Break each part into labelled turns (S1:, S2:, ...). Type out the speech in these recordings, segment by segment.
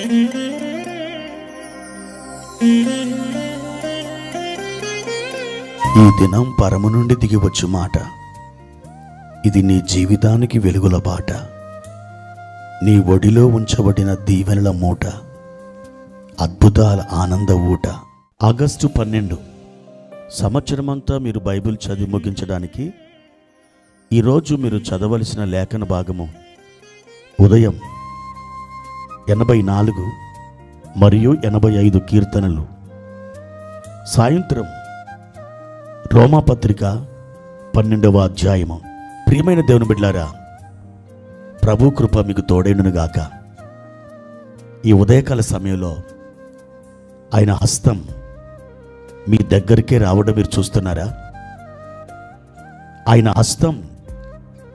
S1: ఈ దినం పరము నుండి దిగివచ్చు మాట, ఇది నీ జీవితానికి వెలుగుల బాట, నీ ఒడిలో ఉంచబడిన దీవెనల మూట, అద్భుతాల ఆనంద ఊట. ఆగస్టు 12 సంవత్సరమంతా మీరు బైబిల్ చదివి ముగించడానికి ఈరోజు మీరు చదవలసిన లేఖన భాగము ఉదయం 84 మరియు 85 కీర్తనలు, సాయంత్రం రోమాపత్రిక 12వ అధ్యాయము. ప్రియమైన దేవుని బిడ్డలారా, ప్రభు కృప మీకు తోడైనగాక. ఈ ఉదయకాల సమయంలో ఆయన హస్తం మీ దగ్గరికే రావడం మీరు చూస్తున్నారా? ఆయన హస్తం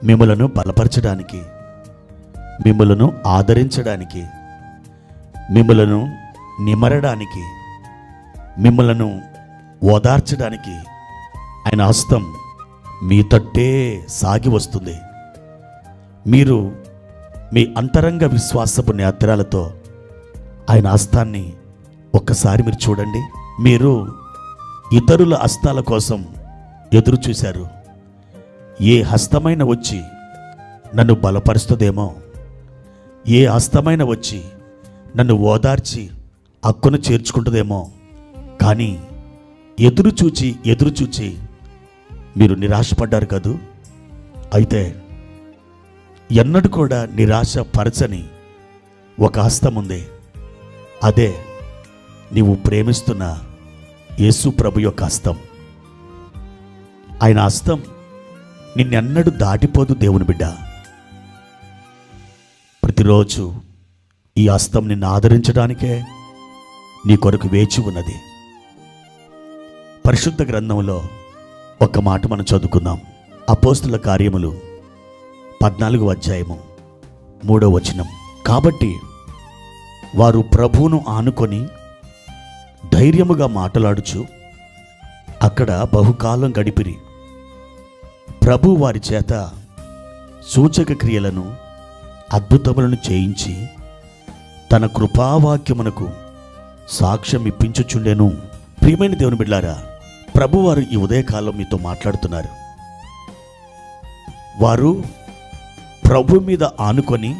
S1: మిమ్మలను బలపరచడానికి, మిమ్మలను ఆదరించడానికి, మిమ్మలను నిమరడానికి, మిమ్మలను ఓదార్చడానికి ఆయన హస్తం మీ తట్టే సాగి వస్తుంది. మీరు మీ అంతరంగ విశ్వాసపు నేత్రాలతో ఆయన హస్తాన్ని ఒక్కసారి మీరు చూడండి. మీరు ఇతరుల హస్తాల కోసం ఎదురు చూశారు. ఏ హస్తమైన వచ్చి నన్ను బలపరుస్తుందేమో, ఏ హస్తమైన వచ్చి నన్ను ఓదార్చి హక్కును చేర్చుకుంటుందేమో, కానీ ఎదురు చూచి మీరు నిరాశపడ్డారు కదూ. అయితే ఎన్నడూ కూడా నిరాశ పరచని ఒక హస్తం ఉంది. అదే నీవు ప్రేమిస్తున్న యేసు ప్రభు యొక్క హస్తం. ఆయన హస్తం నిన్నెన్నడూ దాటిపోదు దేవుని బిడ్డ. ప్రతిరోజు ఈ హస్తం నిన్ను ఆదరించడానికే నీ కొరకు వేచి ఉన్నది. పరిశుద్ధ గ్రంథంలో ఒక మాట మనం చదువుకుందాం. అపోస్తుల కార్యములు 14వ అధ్యాయము 3వ వచనం. కాబట్టి వారు ప్రభువును ఆనుకొని ధైర్యముగా మాట్లాడుచు అక్కడ బహుకాలం గడిపిరి. ప్రభు వారి చేత సూచక క్రియలను అద్భుతములను చేయించి తన కృపావాక్యమునకు సాక్ష్యం ఇప్పించుచుండెను. ప్రియమైన దేవుని బిడ్డలారా, ప్రభువారు ఈ ఉదయకాలం మీతో మాట్లాడుతున్నారు. వారు ప్రభు మీద ఆనుకొని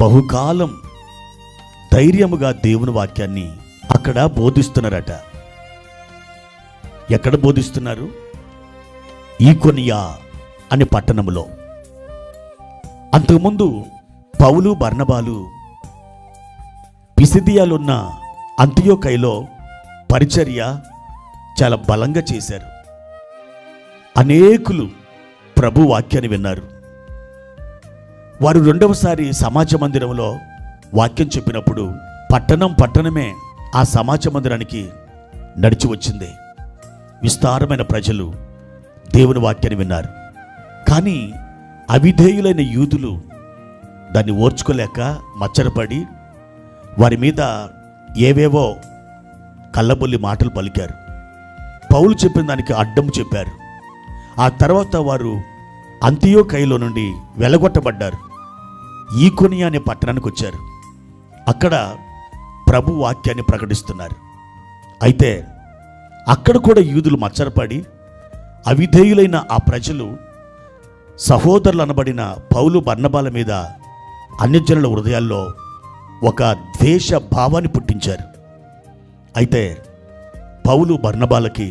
S1: బహుకాలం ధైర్యముగా దేవుని వాక్యాన్ని అక్కడ బోధిస్తున్నారట. ఎక్కడ బోధిస్తున్నారు? ఈకొనియా అనే పట్టణంలో. అంతకుముందు పౌలు బర్నబాలు పిసిదియాలున్న అంతియోకయలో పరిచర్య చాలా బలంగా చేశారు. అనేకులు ప్రభు వాక్యాన్ని విన్నారు. వారు రెండవసారి సమాజ మందిరంలో వాక్యం చెప్పినప్పుడు పట్టణమే ఆ సమాజ మందిరానికి నడిచి వచ్చింది. విస్తారమైన ప్రజలు దేవుని వాక్యాన్ని విన్నారు. కానీ అవిధేయులైన యూదులు దాన్ని ఓర్చుకోలేక మచ్చరపడి వారి మీద ఏవేవో కళ్ళబొల్లి మాటలు పలికారు. పౌలు చెప్పిన దానికి అడ్డం చెప్పారు. ఆ తర్వాత వారు అంతియోకయలో నుండి వెలగొట్టబడ్డారు. ఈకొనియా అనే పట్టణానికి వచ్చారు. అక్కడ ప్రభు వాక్యాన్ని ప్రకటిస్తున్నారు. అయితే అక్కడ కూడా యూదులు మచ్చరపడి అవిధేయులైన ఆ ప్రజలు సహోదరులు అనబడిన పౌలు బర్నబాల మీద అన్యజనుల హృదయాల్లో ఒక ద్వేష భావాన్ని పుట్టించారు. అయితే పౌలు బర్నబాలకి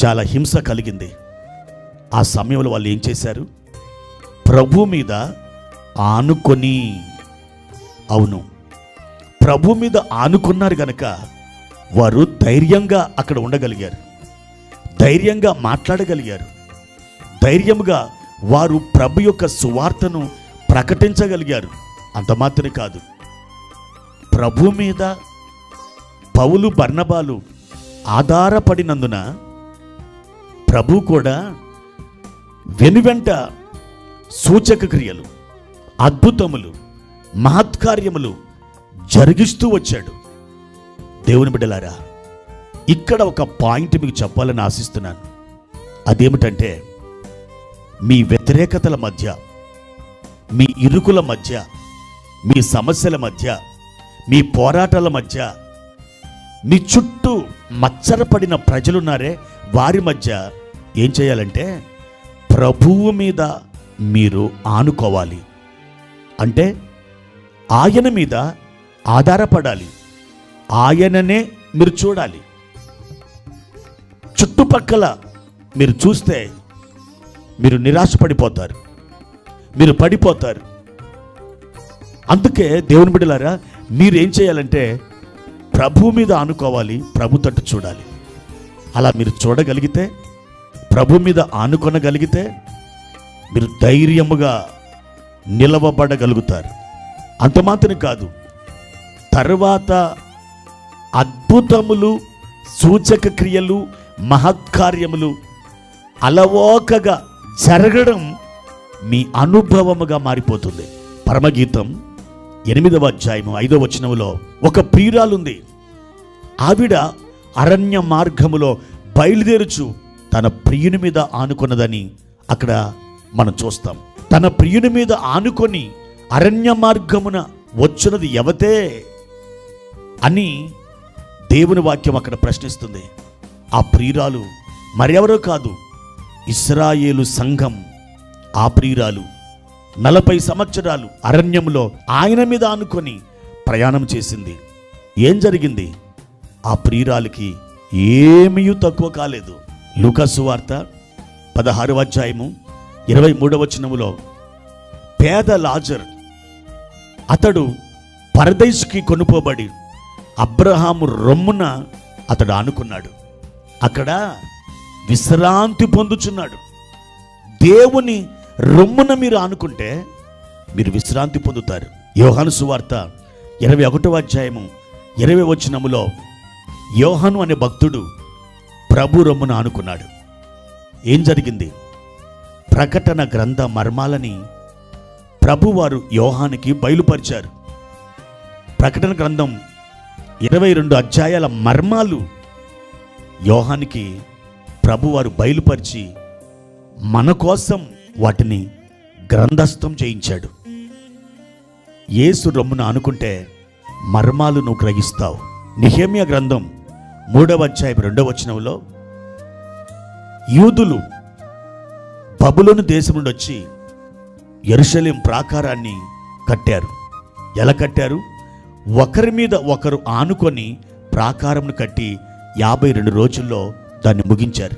S1: చాలా హింస కలిగింది. ఆ సమయంలో వాళ్ళు ఏం చేశారు? ప్రభు మీద ఆనుకొని, అవును, ప్రభు మీద ఆనుకున్నారు గనక వారు ధైర్యంగా అక్కడ ఉండగలిగారు, ధైర్యంగా మాట్లాడగలిగారు, ధైర్యంగా వారు ప్రభు యొక్క సువార్తను ప్రకటించగలిగారు. అంత మాత్రమే కాదు, ప్రభు మీద పౌలు బర్నబాలు ఆధారపడినందున ప్రభు కూడా వెనువెంట సూచక క్రియలు, అద్భుతములు, మహత్కార్యములు జరిగిస్తూ వచ్చాడు. దేవుని బిడ్డలారా, ఇక్కడ ఒక పాయింట్ మీకు చెప్పాలని ఆశిస్తున్నాను. అదేమిటంటే, మీ వ్యతిరేకతల మధ్య, మీ ఇరుకుల మధ్య, మీ సమస్యల మధ్య, మీ పోరాటాల మధ్య, మీ చుట్టూ మచ్చరపడిన ప్రజలున్నారే వారి మధ్య ఏం చేయాలంటే ప్రభువు మీద మీరు ఆనుకోవాలి. అంటే ఆయన మీద ఆధారపడాలి, ఆయననే మీరు చూడాలి. చుట్టుపక్కల మీరు చూస్తే మీరు నిరాశపడిపోతారు, మీరు పడిపోతారు. అందుకే దేవుని బిడ్డలారా, మీరు ఏం చేయాలంటే ప్రభు మీద ఆనుకోవాలి, ప్రభు తట్టు చూడాలి. అలా మీరు చూడగలిగితే, ప్రభు మీద ఆనుకొనగలిగితే మీరు ధైర్యముగా నిలవబడగలుగుతారు. అంత మాత్రం కాదు, తర్వాత అద్భుతములు, సూచక క్రియలు, మహత్కార్యములు అలవోకగా జరగడం మీ అనుభవముగా మారిపోతుంది. పరమగీతం 8వ అధ్యాయము 5వ వచనములో ఒక ప్రియురాలుంది. ఆవిడ అరణ్య మార్గములో బయలుదేరుచు తన ప్రియుని మీద ఆనుకున్నదని అక్కడ మనం చూస్తాం. తన ప్రియుని మీద ఆనుకొని అరణ్య మార్గమున వచ్చినది ఎవతే అని దేవుని వాక్యం అక్కడ ప్రశ్నిస్తుంది. ఆ ప్రియురాలు మరెవరో కాదు, ఇశ్రాయేలు సంఘం. ఆ ప్రియురాలు 40 సంవత్సరాలు అరణ్యంలో ఆయన మీద ఆనుకొని ప్రయాణం చేసింది. ఏం జరిగింది? ఆ ప్రియురాలికి ఏమీ తక్కువ కాలేదు. లూకా సువార్త 16వ అధ్యాయము 23వ వచనములో పేద లాజరు, అతడు పరదేశుకి కొనుపోబడి అబ్రహాము రొమ్మున అతడు ఆనుకున్నాడు. అక్కడ విశ్రాంతి పొందుచున్నాడు. దేవుని రొమ్మున మీరు ఆనుకుంటే మీరు విశ్రాంతి పొందుతారు. యోహాను సువార్త 21వ అధ్యాయము 20వ వచనములో యోహాను అనే భక్తుడు ప్రభు రొమ్మున ఆనుకున్నాడు. ఏం జరిగింది? ప్రకటన గ్రంథ మర్మాలని ప్రభువారు యోహానికి బయలుపరిచారు. ప్రకటన గ్రంథం 22 అధ్యాయాల మర్మాలు యోహానికి ప్రభువారు బయలుపరిచి మన కోసం వాటిని గ్రంథస్థం చేయించాడు. యేసు రొమ్మున ఆనుకుంటే మర్మాలు నువ్వు గ్రహిస్తావు. నెహెమ్యా గ్రంథం 3వ అధ్యాయం 2వ వచనంలో యూదులు బబులోను దేశం నుండి వచ్చి యెరూషలేం ప్రాకారాన్ని కట్టారు. ఎలా కట్టారు? ఒకరి మీద ఒకరు ఆనుకొని ప్రాకారంను కట్టి 52 రోజుల్లో దాన్ని ముగించారు.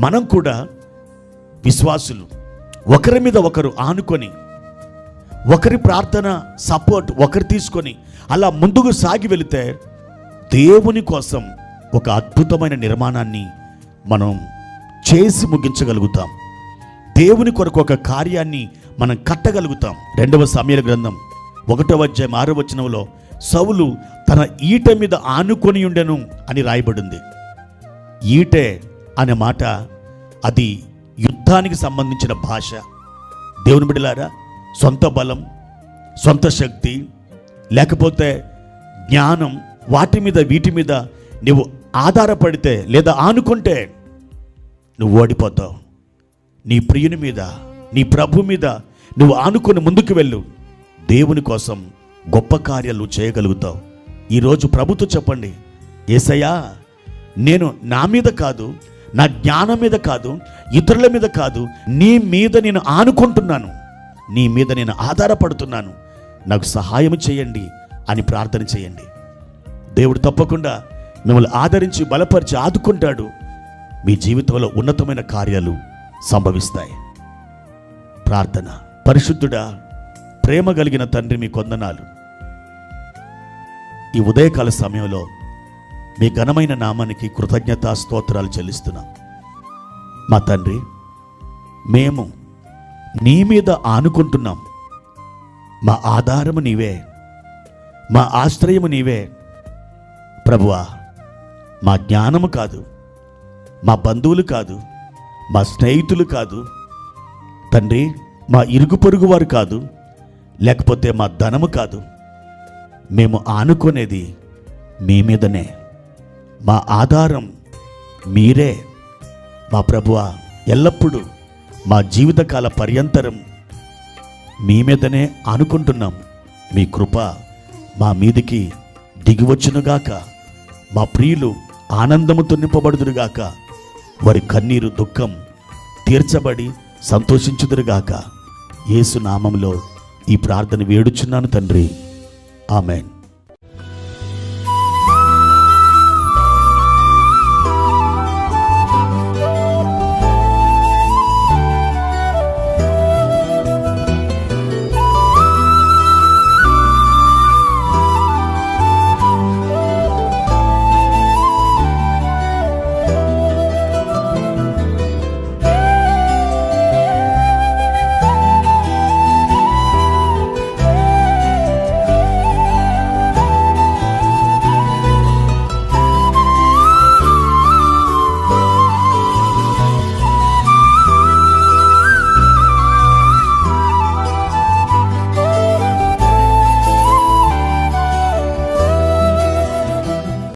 S1: మనం కూడా విశ్వాసులు ఒకరి మీద ఒకరు ఆనుకొని, ఒకరి ప్రార్థన సపోర్ట్ ఒకరు తీసుకొని అలా ముందుకు సాగి వెళితే దేవుని కోసం ఒక అద్భుతమైన నిర్మాణాన్ని మనం చేసి ముగించగలుగుతాం. దేవుని కొరకు ఒక కార్యాన్ని మనం కట్టగలుగుతాం. 2వ సమూయేలు గ్రంథం 1వ అధ్యాయం 6వ వచనంలో సౌలు తన ఈట మీద ఆనుకొని ఉండెను అని రాయబడింది. ఈటే అనే మాట అది యుద్ధానికి సంబంధించిన భాష. దేవుని బిడ్డలారా, సొంత బలం, సొంత శక్తి, లేకపోతే జ్ఞానం, వాటి మీద వీటి మీద నువ్వు ఆధారపడితే లేదా ఆనుకుంటే నువ్వు ఓడిపోతావు. నీ ప్రియుని మీద, నీ ప్రభు మీద నువ్వు ఆనుకొని ముందుకు వెళ్ళు. దేవుని కోసం గొప్ప కార్యాలు చేయగలుగుతావు. ఈరోజు ప్రభుతో చెప్పండి, యేసయ్యా, నేను నా మీద కాదు, నా జ్ఞానం మీద కాదు, ఇతరుల మీద కాదు, నీ మీద నేను ఆనుకుంటున్నాను, నీ మీద నేను ఆధారపడుతున్నాను, నాకు సహాయం చేయండి అని ప్రార్థన చేయండి. దేవుడు తప్పకుండా మిమ్మల్ని ఆదరించి బలపరిచి ఆదుకుంటాడు. మీ జీవితంలో ఉన్నతమైన కార్యాలు సంభవిస్తాయి. ప్రార్థన. పరిశుద్ధుడా, ప్రేమ కలిగిన తండ్రి, మీ కొందనాలు. ఈ ఉదయకాల సమయంలో మీ ఘనమైన నామానికి కృతజ్ఞతా స్తోత్రాలు చెల్లిస్తున్నాం. మా తండ్రి, మేము నీ మీద ఆనుకుంటున్నాం. మా ఆధారము నీవే, మా ఆశ్రయము నీవే. ప్రభువా, మా జ్ఞానము కాదు, మా బంధువులు కాదు, మా స్నేహితులు కాదు తండ్రి, మా ఇరుగు పొరుగు వారు కాదు, లేకపోతే మా ధనము కాదు. మేము ఆనుకునేది మీ మీదనే. మా ఆధారం మీరే. మా ప్రభువా, ఎల్లప్పుడూ మా జీవితకాల పర్యంతరం మీ మీదనే ఆనుకుంటున్నాం. మీ కృప, మా మీదికి దిగివచ్చునుగాక. మా ప్రియులు ఆనందముతో నింపబడుదురుగాక. వారి కన్నీరు దుఃఖం తీర్చబడి సంతోషించుదురుగాక. యేసు నామములో ఈ ప్రార్థన వేడుచున్నాను తండ్రి. ఆమెన్.